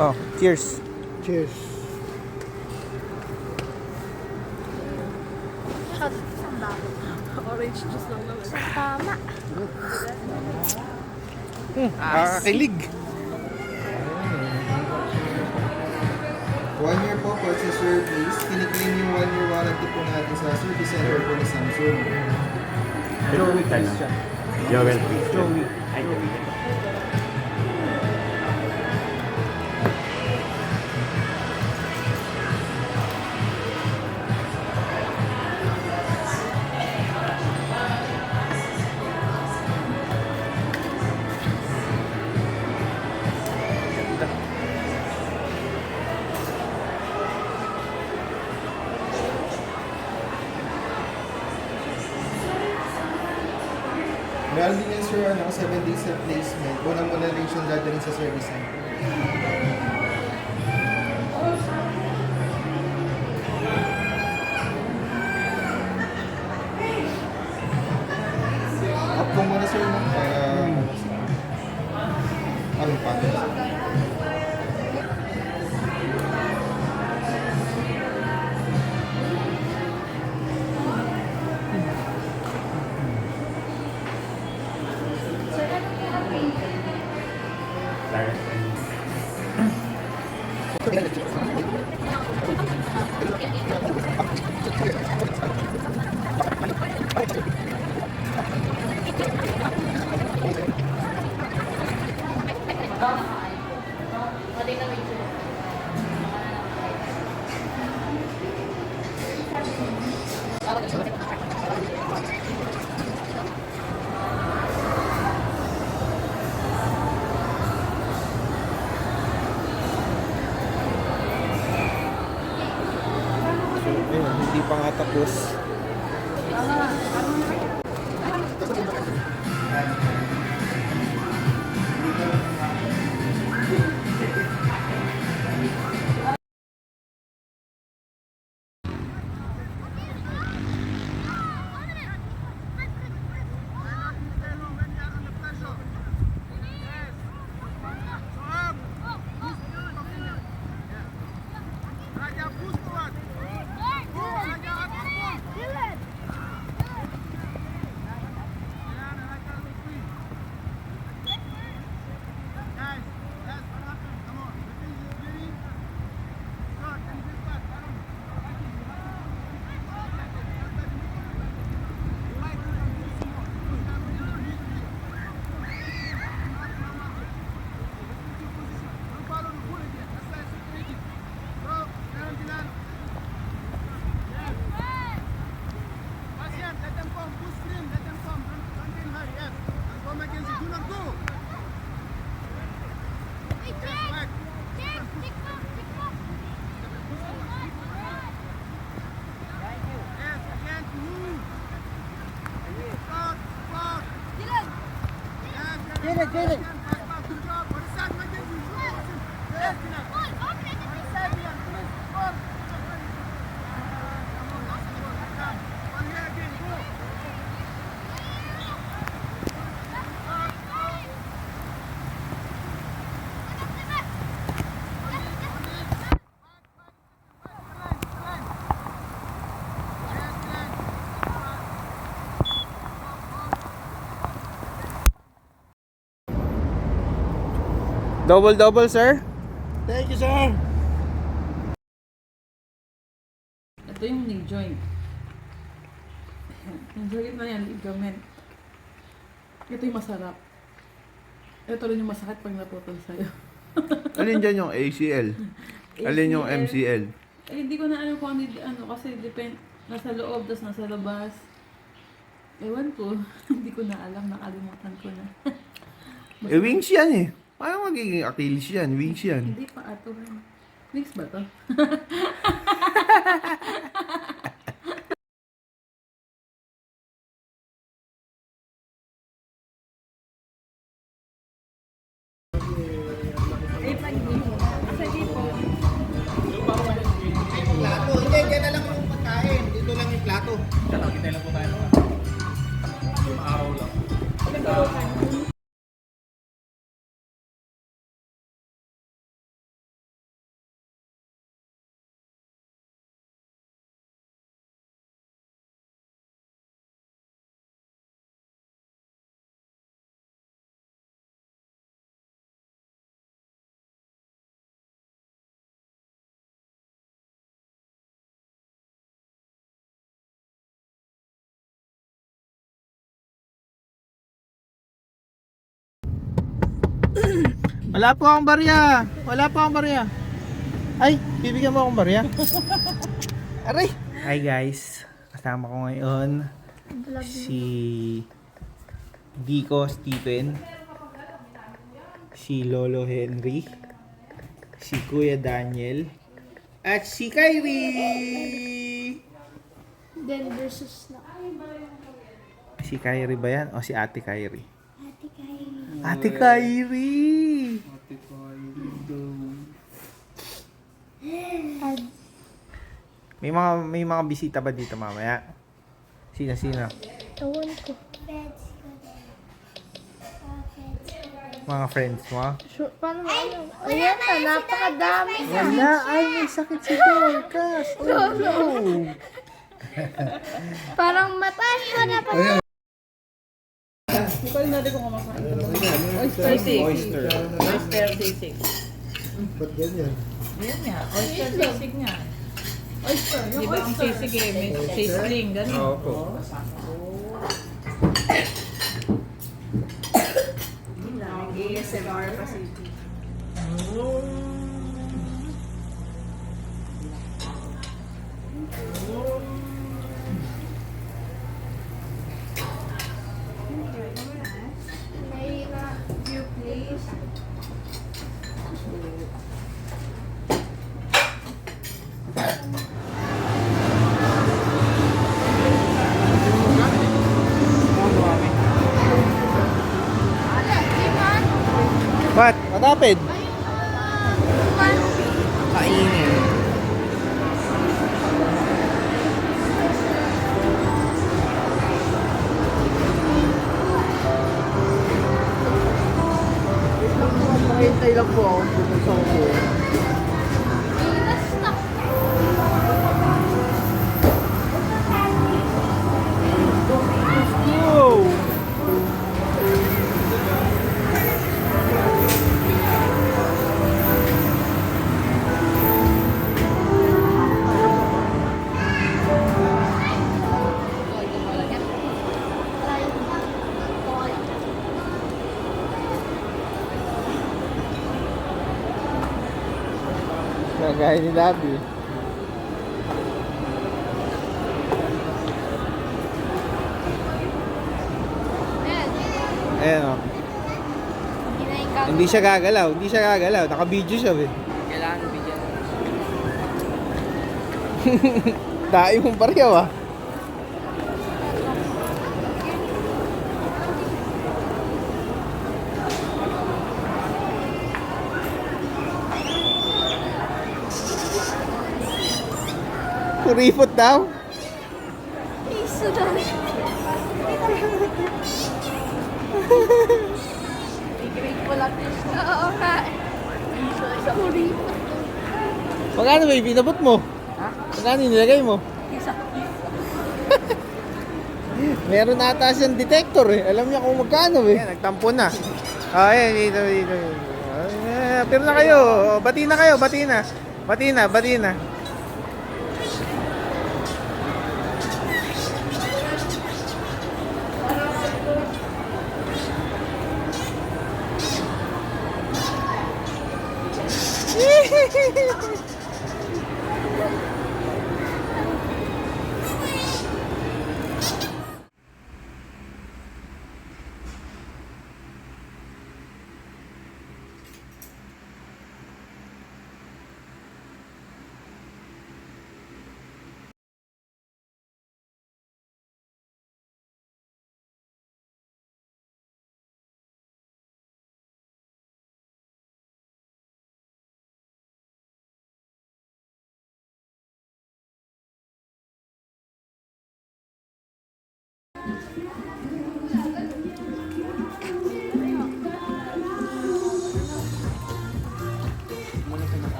Oh, cheers. Cheers. Shot. Orange juice lang naman. Tama. Nakakakilig. 1 year po sa service. Kiniklaim yung 1 year warranty po natin sa service center po ni Samsung. Joey Christian. Joel. Joey. Ay, Joey. Meron din yan sir, 7 days replacement. Una mo na rin siyang dadalhin sa service center. Up ko muna sir, no? Ano pa? Ayun, hindi pa nga tapos. Jaden. Double, sir. Thank you, sir. Ito yung knee joint. Yung joint na yan, ligament. Ito yung masarap. Ito rin yung masakit pag naputol sa'yo. Alin dyan yung ACL? Alin yung MCL? Eh, hindi ko na alam kung ano kasi nasa loob, tas nasa labas. Ewan ko, hindi ko na alam, nakalimutan ko na. Wings yan eh. Paano magiging Achilles yan? Wings yan. Hindi pa ato. Mix ba to? Plato, hindi, kaya na lang yung pagkain. Dito lang yung plato. Kita lang po tayo. Araw lang. Wala po akong barya. Wala po akong barya. Ay, bibigyan mo akong barya. Aray. Hi guys. Kasama ko ngayon si Dico Stephen, si Lolo Henry, si Kuya Daniel, at si Kyrie. Then versus na. Si Kyrie ba yan? O si Ate Kyrie? Ate Kylie. Ate Kyrie! Ate Kylie daw. May mga bisita ba dito mamaya? Sino? Ewan ko. Mga friends mo? Sure, paano mo alam? Ayan na, napakadami. Wala! Ay, may sakit si Dorcas! Oh, no! Parang matas ko na pa. Hindi ko alam natin kung kumakain ko. Oyster sisig. Oyster sisig. Ba't ganyan? Yan nga, oyster sisig nga. Oyster, yung diba ang sisig eh, may sizzling, gano'n. Oo po. ASMR pa si May view please. What happened? Kainin. Mahintay lang po ako sa upo. Go! Kagaya ni Dabi. Ayan o. Hindi siya gagalaw. Naka-video siya eh. Kailangan bigyan. Dahil mong pareho ah. Kuripot daw. Piso na. Grateful at least. Oo nga. Sorry. Magkano ba yung pinabot mo? Ha? Magkano yung nilagay mo? Isa. Meron ata siyang detector eh. Alam niya kung magkano eh. Nagtampo na. Ah, ayan, dito. Pero na kayo. Bati na kayo. Bati na.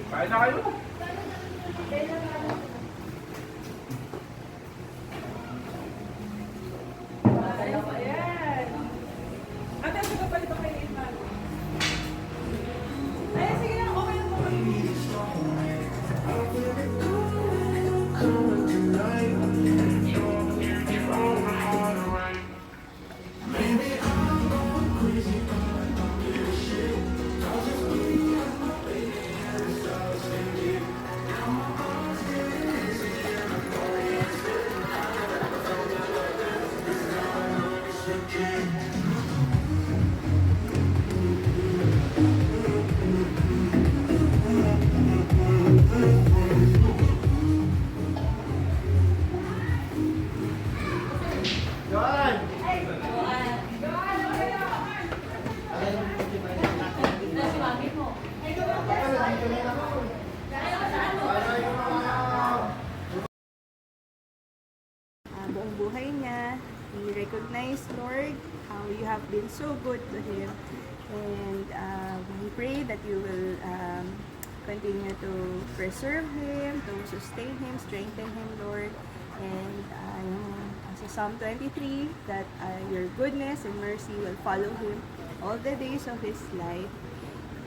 Kain na kayo. Ate, sige pa ito kay Iman. Ay, sige lang, okay lang po. Buong buhay niya. We recognize, Lord, how you have been so good to him. And we pray that you will continue to preserve him, to sustain him, strengthen him, Lord. And sa Psalm 23, that your goodness and mercy will follow him all the days of his life.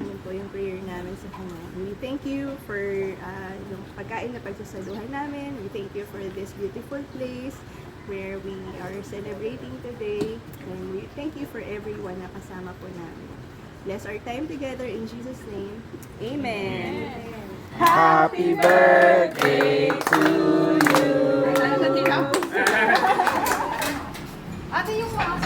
Yun po yung prayer namin sa kanya. We thank you for yung pagkain na pagsasaluhan namin. We thank you for this beautiful place where we are celebrating today. And we thank you for everyone na kasama po namin. Bless our time together in Jesus' name. Amen. Happy birthday to you. Ate, yung mga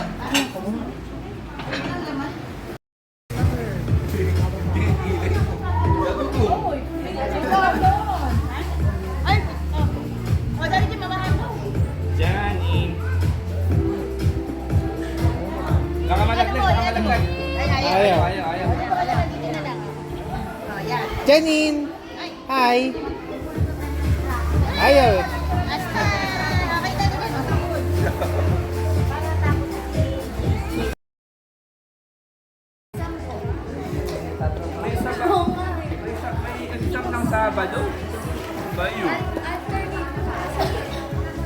Janine. Nakamalaglag. Ayaw. Ayaw. Janine! Hi! Ayaw eh. May exam ng Sabado. Bayo.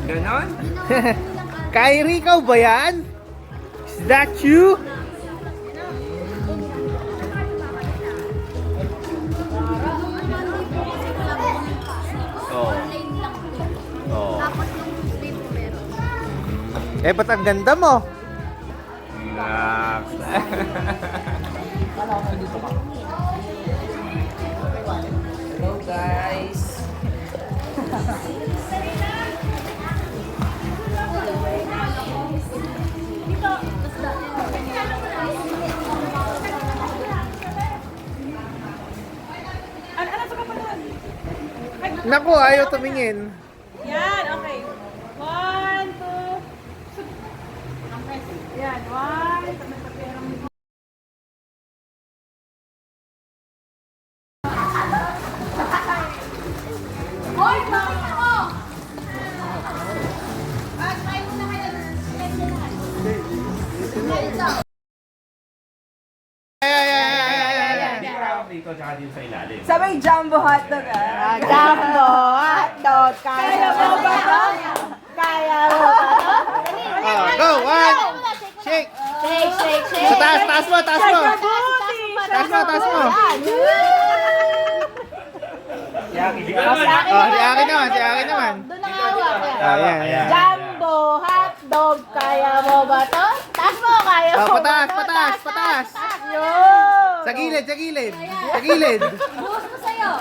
Ganon? Kyrie, ikaw ba yan? Is that you? Oo. Oo. Eh, ba't ang ganda mo? Relax. Hello guys. Naku, ayaw tumingin. Yan, okay. 1, 2. Yan, 1. Dito tsaka dito sa ilalim. Sabay jumbo hotdog Jumbo hotdog. Kaya mo ba to? Kaya mo ba to? Oh, go, one. Shake. Shake, shake, shake. Sa taas, taas mo, taas mo. Taas mo, taas mo. Oh, si Aki naman, si Aki naman. Doon nakahawak yan. Oh, yan, yan. Jumbo hotdog. Kaya mo ba to? Taas mo, kaya Oh, mo. pataas, pataas, pataas. Yun. Sa gilid, sa gilid. Sa gilid. Buhos mo sa'yo.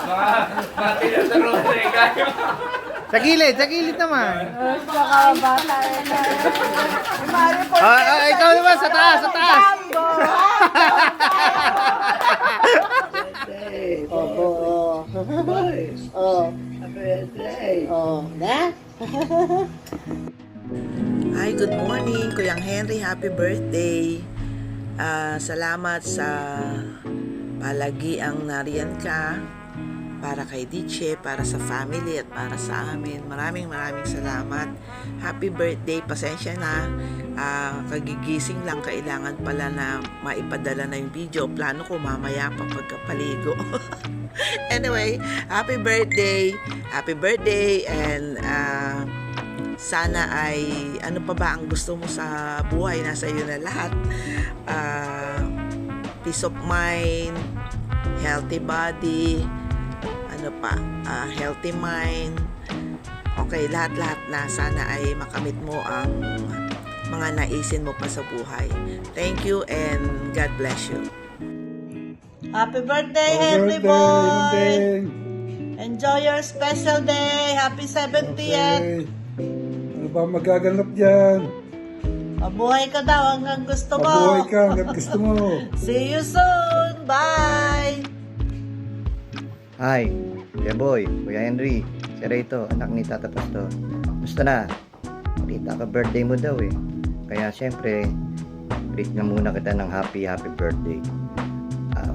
Mati na sa rosary kayo. Sa gilid naman. Baka bata na. Mari po. Oh, ikaw naman, sa taas, sa taas. Jumbo Hi, good morning, Kuyang Henry. Happy birthday. Salamat sa palagiang nariyan ka. para kay Diche, para sa family at para sa amin. Maraming salamat. Happy birthday. Pasensya na. Kagigising lang, kailangan pala na maipadala na yung video. Plano ko mamaya pa pagkapaligo. Anyway, happy birthday. Happy birthday and sana ay ano pa ba ang gusto mo sa buhay, nasa iyo na lahat. Peace of mind, healthy body, ano pa, healthy mind. Okay, lahat-lahat na sana ay makamit mo ang mga naisin mo pa sa buhay. Thank you and God bless you. Happy birthday, Henry boy! Enjoy your special day! Happy 70th! Okay. Ano ba magaganap dyan? Mabuhay ka daw hanggang gusto mo! Mabuhay ka hanggang gusto mo! See you soon! Bye! Hi, Kuya Boy, Kuya Henry, si Rito, anak ni Tata Pastor. Gusto na? Kita ka birthday mo daw eh. Kaya syempre, greet na muna kita ng happy birthday.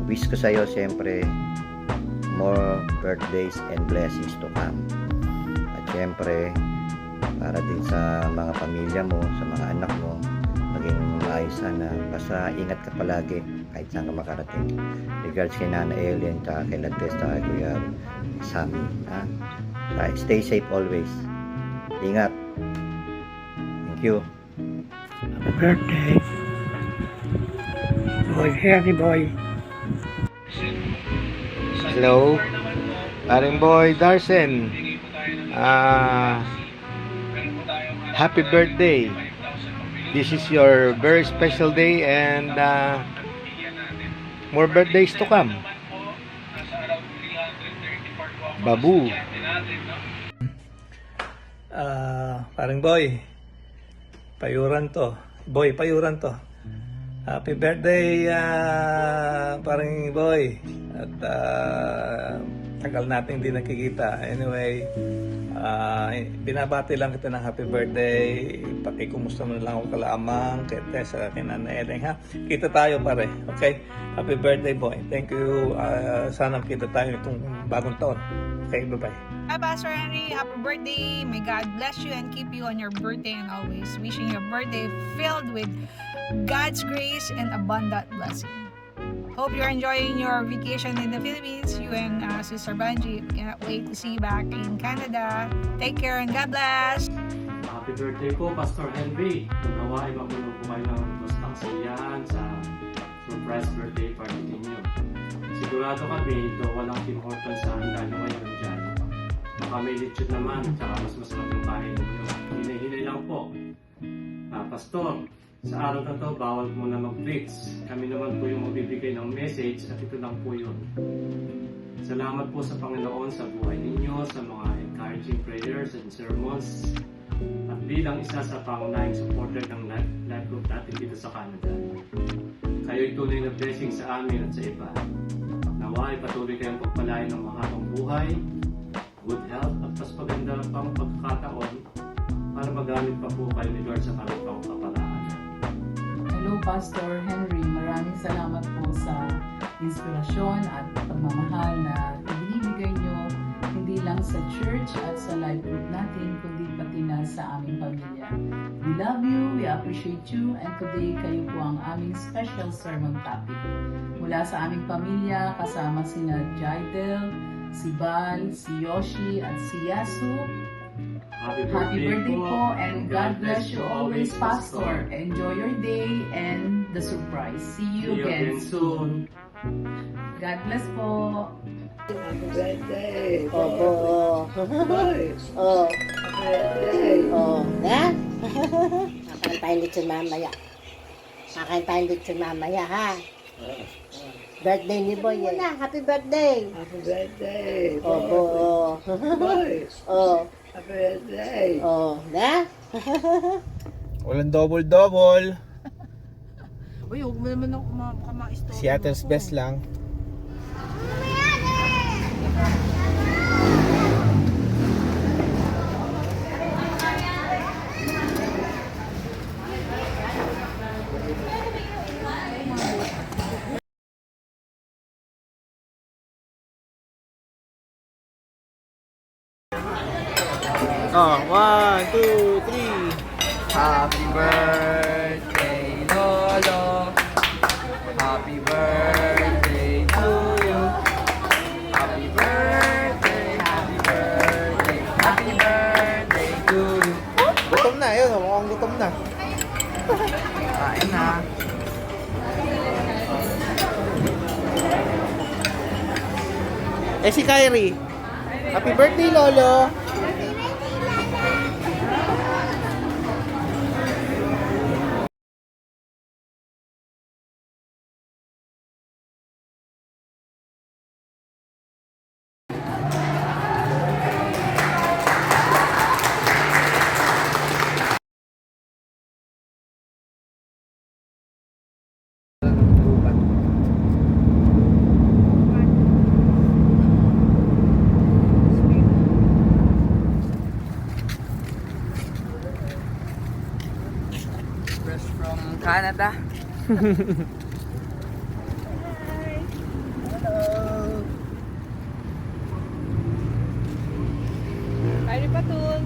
Wish ko sa'yo syempre, more birthdays and blessings to come. At syempre, para din sa mga pamilya mo, sa mga anak mo, maging maayos sana. Basta ingat ka palagi kahit saan ka makarating. Regards kay Nana Ellen, kay Lates, kay Kuya Sammy. Stay safe always. Ingat. Thank you. Happy birthday, boy, Henry boy. Hello, paring boy Darsen. Happy birthday. This is your very special day and more birthdays to come. Babu. Paring boy, payuran to. Boy, payuran to. Happy birthday, paring boy. At tagal natin hindi nakikita. Anyway, binabati lang kita ng happy birthday. Pakikumusta mo na lang ako kalamang kay Tessa, kay Nana Ellen, ha? Kita tayo pare, okay? Happy birthday boy. Thank you. Sana kita tayo itong bagong taon. Okay, bye-bye. Hi, Pastor Henry. Happy birthday. May God bless you and keep you on your birthday and always wishing your birthday filled with God's grace and abundant blessing. Hope you're enjoying your vacation in the Philippines. You and Sister Banji. Can't wait to see you back in Canada. Take care and God bless. Happy birthday po, Pastor Henry. Nawa ay mapuno po kayo ng basta kasiyahan sa surprise birthday party ninyo. Sigurado kami ito walang Tim Hortons sa handa nyo ngayon dyan. Baka may lechon naman, tsaka mas masarap yung kain ninyo. Hinay-hinay lang po. Pastor, sa araw na to, bawal muna mag-preach. Kami naman po yung magbibigay ng message at ito lang po yun. Salamat po sa Panginoon sa buhay ninyo, sa mga encouraging prayers and sermons. At bilang isa sa pangunahing supporter ng life group natin dito sa Canada. Kayo'y tunay na blessing sa amin at sa iba. Naway patuloy kayong pagpalain ng mahabang buhay, good health at mas maganda pang pagkakataon para magamit pa po kayo ni Lord sa kanilang kaparaan. Hello, Pastor Henry. Maraming salamat po sa inspirasyon at pagmamahal na ibinibigay nyo hindi lang sa church at sa life group natin, kundi pati na sa aming pamilya. We love you, we appreciate you, and today kayo po ang aming special sermon topic. Mula sa aming pamilya, kasama sina Jaidel, si Bal, si Yoshi, at si Yasu. Happy birthday po and God bless you always, Pastor. Enjoy your day and the surprise. See you again soon. God bless po. Happy birthday, Opo. boy. Oh. Happy birthday. Oh. Ha? Kakain tayong lechon mamaya. Kakain tayong lechon mamaya, ha? Birthday ni Boy yan. Happy birthday. Happy birthday, Opo. boy. Oh. Happy birthday. Oh. Ha? Walang double-double. Uy, huwag mo naman ako ma-istorbo. Si Aten's best lang. Oh, 1, 2, 3. Happy birthday, Lolo. Happy birthday to you. Happy birthday, happy birthday, happy birthday to you. Gutom na, yun. Mukhang gutom na. Kain na. Eh si Kyrie. Happy birthday, Lolo. Fresh from Canada. Kyrie Patul.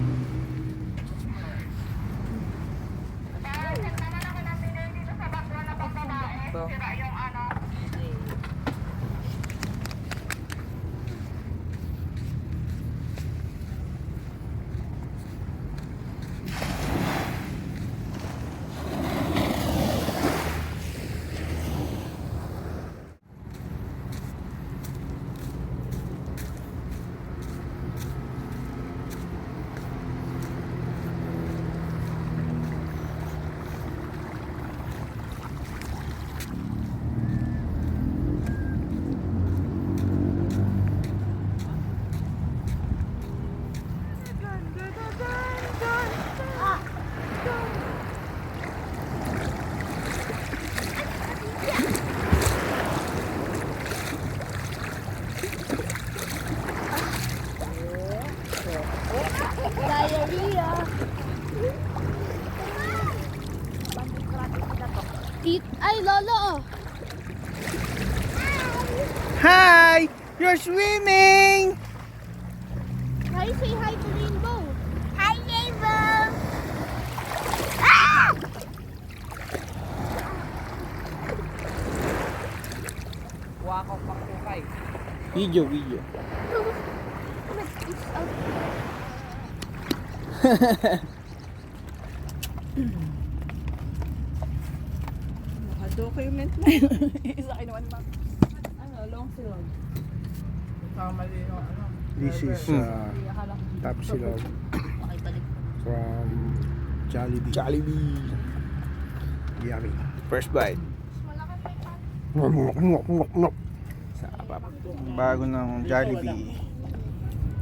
Ay, Lolo! Hi! You're swimming! Can you say hi to Rainbow? Hi, Rainbow! Ah! Wako pang kukay. Video. Naka-document mo. Isa kayo naman ba? Ano, long silog. Kamali yung ano. This is top silog from Jollibee. Yummy. First bite. Sarap. Bago ng Jollibee.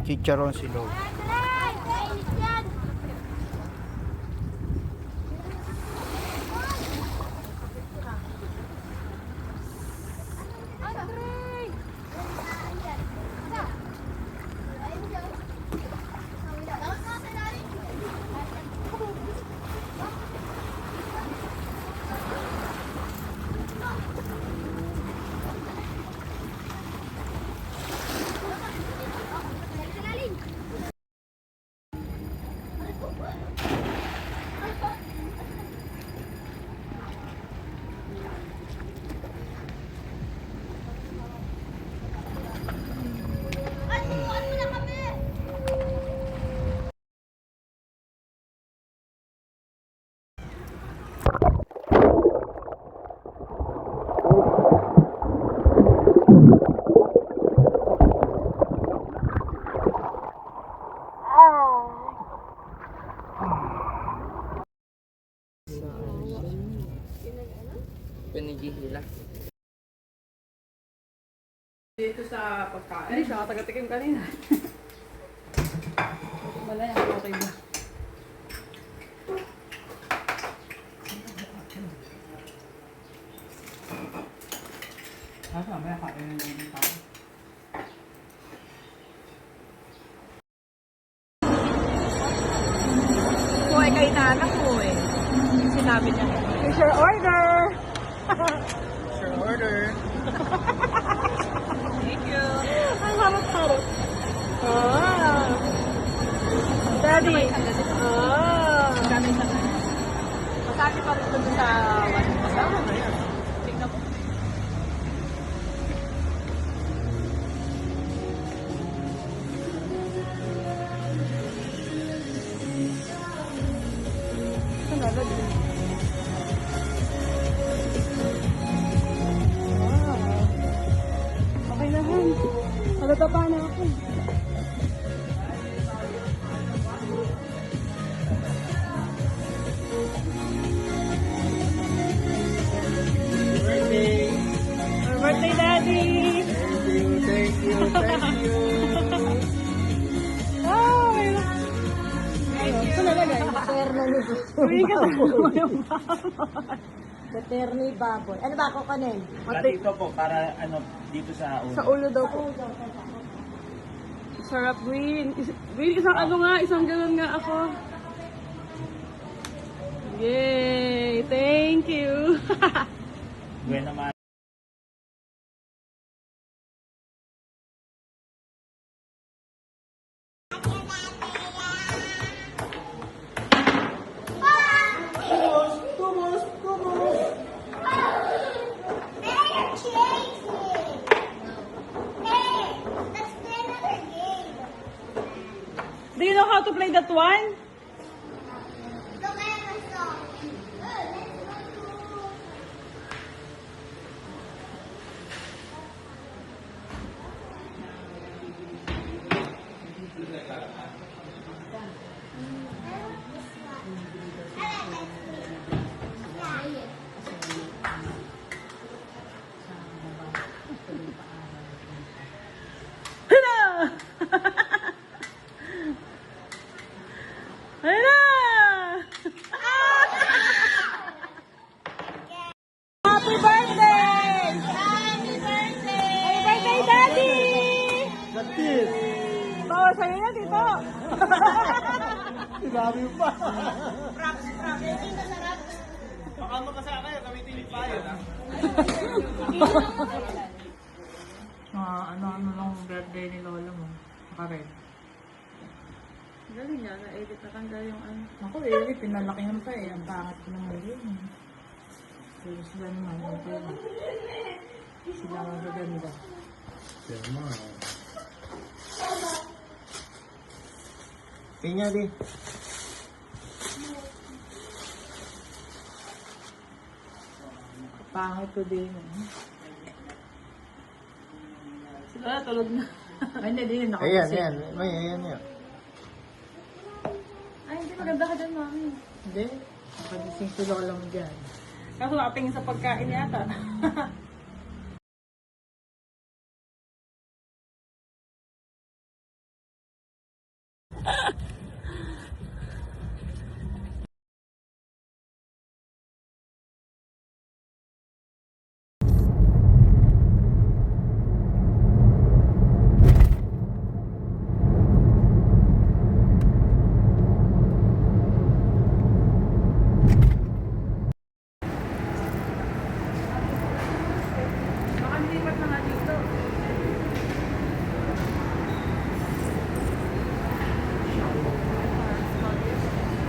Chicharon silog. Pinigihila. Dito sa pagkain. Hindi siya taga-tikim kanina. Wala yan, okay ba? May kain ng tao. Kuhay kay nana ko eh. Sinabi niya. It's your order! It's your order. Thank you. Ang harap-harap. Ah. Daddy. Bababa na ako. Birthday! Happy birthday, Daddy! Thank you. Oh, my God. Ito na lagay. Uwi ka tayo yung baboy. Katerni baboy. Ano ba ako kanin? Dito po, para ano, dito sa ulo. Sa ulo daw po. Sarap, Green. Green, isang ano nga, isang galon nga ako. Yay! Thank you! Gwen naman. Do you know how to play that one? Happy birthday! Happy birthday! Happy birthday, Daddy! Bawa sa'yo yan, Tito. Sinabi mo pa. Baka makasama kayo, gamitin yung payo. Ano lang birthday ni Lola mo? Karen. Galing nga, na-edit na tanggal yung ano. Ako pinalakihan pa eh. Ang pangit ko naman yun. Pero sila naman, okay lang. Sila magaganda. Pinya di. Pangit ko din. Sila tulog na. Ay, hindi din. Ayan. May ayan yan. Ay, hindi maganda ka dyan, Mami. Hindi. Nakagising si Lola mo dyan. Kaso nakatingin sa pagkain yata. Makalipat na nga dito.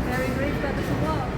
Very brave ka to sa wall.